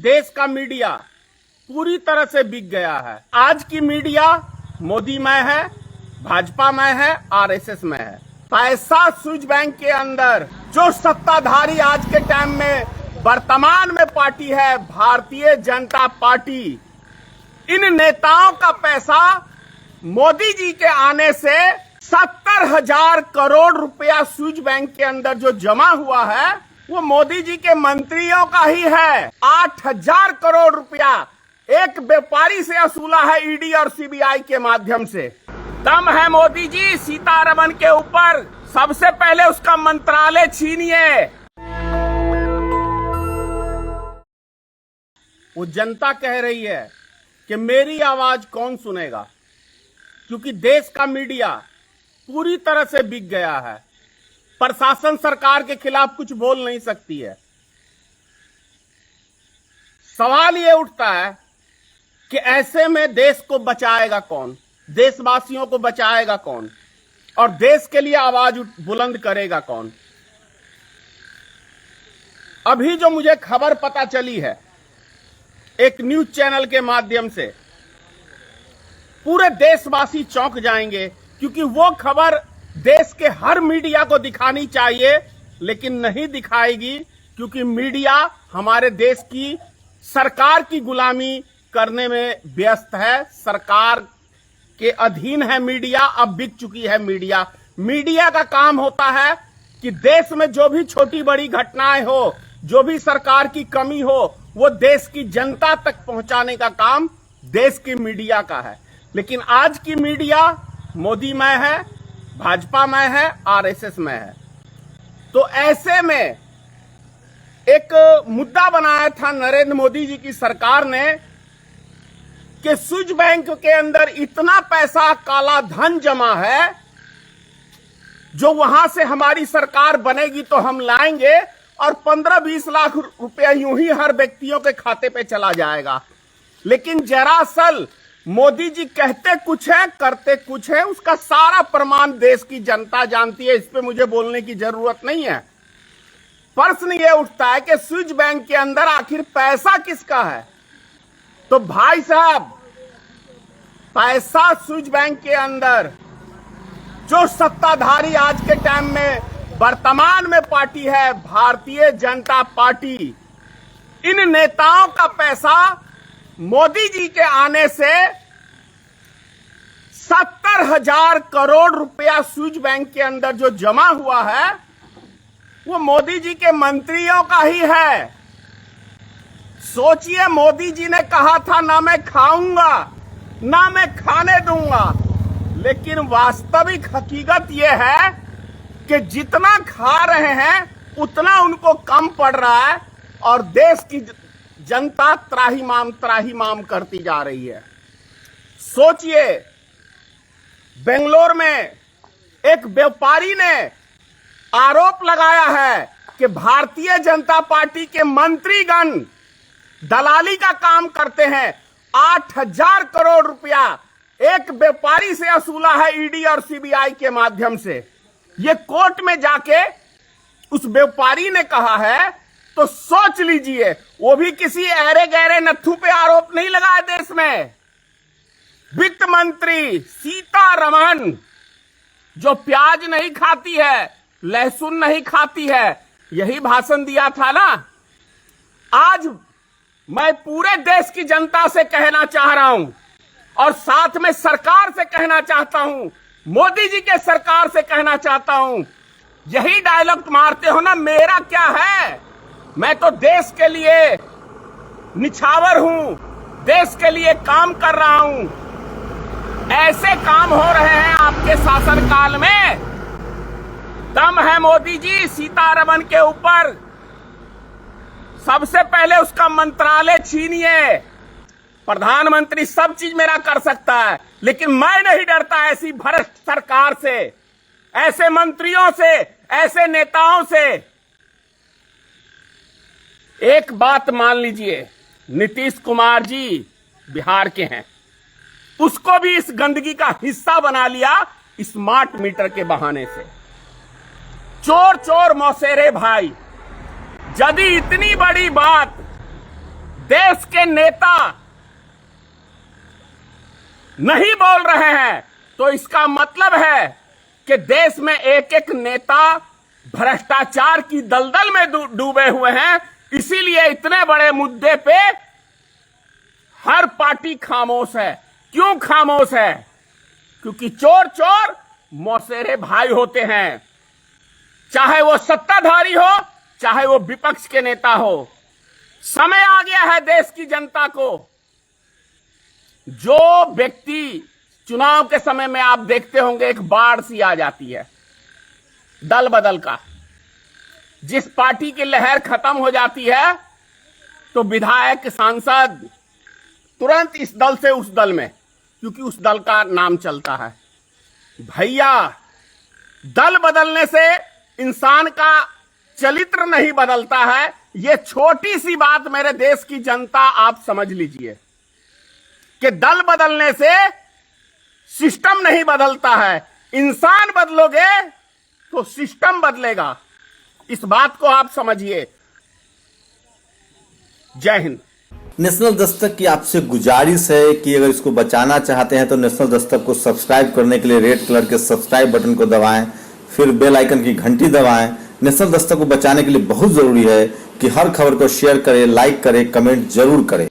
देश का मीडिया पूरी तरह से बिक गया है। आज की मीडिया मोदी में है, भाजपा में है, आरएसएस में है। पैसा स्विच बैंक के अंदर जो सत्ताधारी आज के टाइम में वर्तमान में पार्टी है भारतीय जनता पार्टी, इन नेताओं का पैसा मोदी जी के आने से 70,000 करोड़ रुपया स्विच बैंक के अंदर जो जमा हुआ है वो मोदी जी के मंत्रियों का ही है। 8,000 करोड़ रुपया एक व्यापारी से वसूला है ईडी और सीबीआई के माध्यम से। दम है मोदी जी सीतारमण के ऊपर, सबसे पहले उसका मंत्रालय छीनिए। वो जनता कह रही है कि मेरी आवाज कौन सुनेगा, क्योंकि देश का मीडिया पूरी तरह से बिक गया है। प्रशासन सरकार के खिलाफ कुछ बोल नहीं सकती है। सवाल ये उठता है कि ऐसे में देश को बचाएगा कौन, देशवासियों को बचाएगा कौन और देश के लिए आवाज बुलंद करेगा कौन। अभी जो मुझे खबर पता चली है एक न्यूज चैनल के माध्यम से, पूरे देशवासी चौंक जाएंगे, क्योंकि वो खबर देश के हर मीडिया को दिखानी चाहिए लेकिन नहीं दिखाएगी, क्योंकि मीडिया हमारे देश की सरकार की गुलामी करने में व्यस्त है। सरकार के अधीन है मीडिया, अब बिक चुकी है मीडिया। मीडिया का काम होता है कि देश में जो भी छोटी बड़ी घटनाएं हो, जो भी सरकार की कमी हो, वो देश की जनता तक पहुंचाने का काम देश की मीडिया का है। लेकिन आज की मीडिया मोदी में है, भाजपा में है, आरएसएस में है। तो ऐसे में एक मुद्दा बनाया था नरेंद्र मोदी जी की सरकार ने कि स्विच बैंक के अंदर इतना पैसा काला धन जमा है, जो वहां से हमारी सरकार बनेगी तो हम लाएंगे और 15-20 लाख रुपया यूं ही हर व्यक्तियों के खाते पे चला जाएगा। लेकिन दरअसल मोदी जी कहते कुछ है करते कुछ है, उसका सारा प्रमाण देश की जनता जानती है। इस पे मुझे बोलने की जरूरत नहीं है। प्रश्न ये उठता है कि स्विच बैंक के अंदर आखिर पैसा किसका है। तो भाई साहब, पैसा स्विच बैंक के अंदर जो सत्ताधारी आज के टाइम में वर्तमान में पार्टी है भारतीय जनता पार्टी, इन नेताओं का पैसा मोदी जी के आने से 70,000 करोड़ रुपया स्विच बैंक के अंदर जो जमा हुआ है वो मोदी जी के मंत्रियों का ही है। सोचिए, मोदी जी ने कहा था ना मैं खाऊंगा ना मैं खाने दूंगा, लेकिन वास्तविक हकीकत यह है कि जितना खा रहे हैं उतना उनको कम पड़ रहा है और देश की जनता त्राहिमाम करती जा रही है। सोचिए, बेंगलोर में एक व्यापारी ने आरोप लगाया है कि भारतीय जनता पार्टी के मंत्रीगण दलाली का काम करते हैं। 8,000 करोड़ रुपया एक व्यापारी से वसूला है ईडी और सीबीआई के माध्यम से। ये कोर्ट में जाके उस व्यापारी ने कहा है, तो सोच लीजिए, वो भी किसी ऐरे गहरे नत्थू पे आरोप नहीं लगाया। देश में वित्त मंत्री सीतारमण जो प्याज नहीं खाती है, लहसुन नहीं खाती है, यही भाषण दिया था ना। आज मैं पूरे देश की जनता से कहना चाह रहा हूं और साथ में सरकार से कहना चाहता हूं, मोदी जी के सरकार से कहना चाहता हूं, यही डायलॉग मारते हो ना, मेरा क्या है, मैं तो देश के लिए निछावर हूं, देश के लिए काम कर रहा हूं। ऐसे काम हो रहे हैं आपके शासनकाल में। दम है मोदी जी सीतारमण के ऊपर, सबसे पहले उसका मंत्रालय छीनिए। प्रधानमंत्री सब चीज मेरा कर सकता है, लेकिन मैं नहीं डरता ऐसी भ्रष्ट सरकार से, ऐसे मंत्रियों से, ऐसे नेताओं से। एक बात मान लीजिए, नीतीश कुमार जी बिहार के हैं, उसको भी इस गंदगी का हिस्सा बना लिया स्मार्ट मीटर के बहाने से। चोर चोर मौसेरे भाई, यदि इतनी बड़ी बात देश के नेता नहीं बोल रहे हैं तो इसका मतलब है कि देश में एक एक नेता भ्रष्टाचार की दलदल में डूबे हुए हैं। इसीलिए इतने बड़े मुद्दे पे हर पार्टी खामोश है। क्यों खामोश है? क्योंकि चोर चोर मौसेरे भाई होते हैं, चाहे वो सत्ताधारी हो चाहे वो विपक्ष के नेता हो। समय आ गया है देश की जनता को। जो व्यक्ति चुनाव के समय में आप देखते होंगे एक बाढ़ सी आ जाती है दल बदल का, जिस पार्टी की लहर खत्म हो जाती है तो विधायक सांसद तुरंत इस दल से उस दल में, क्योंकि उस दल का नाम चलता है। भैया, दल बदलने से इंसान का चरित्र नहीं बदलता है। यह छोटी सी बात मेरे देश की जनता आप समझ लीजिए कि दल बदलने से सिस्टम नहीं बदलता है। इंसान बदलोगे तो सिस्टम बदलेगा। इस बात को आप समझिए। जय हिंद। नेशनल दस्तक की आपसे गुजारिश है कि अगर इसको बचाना चाहते हैं तो नेशनल दस्तक को सब्सक्राइब करने के लिए रेड कलर के सब्सक्राइब बटन को दबाएं, फिर बेल आइकन की घंटी दबाएं। नेशनल दस्तक को बचाने के लिए बहुत जरूरी है कि हर खबर को शेयर करें, लाइक करें, कमेंट जरूर करें।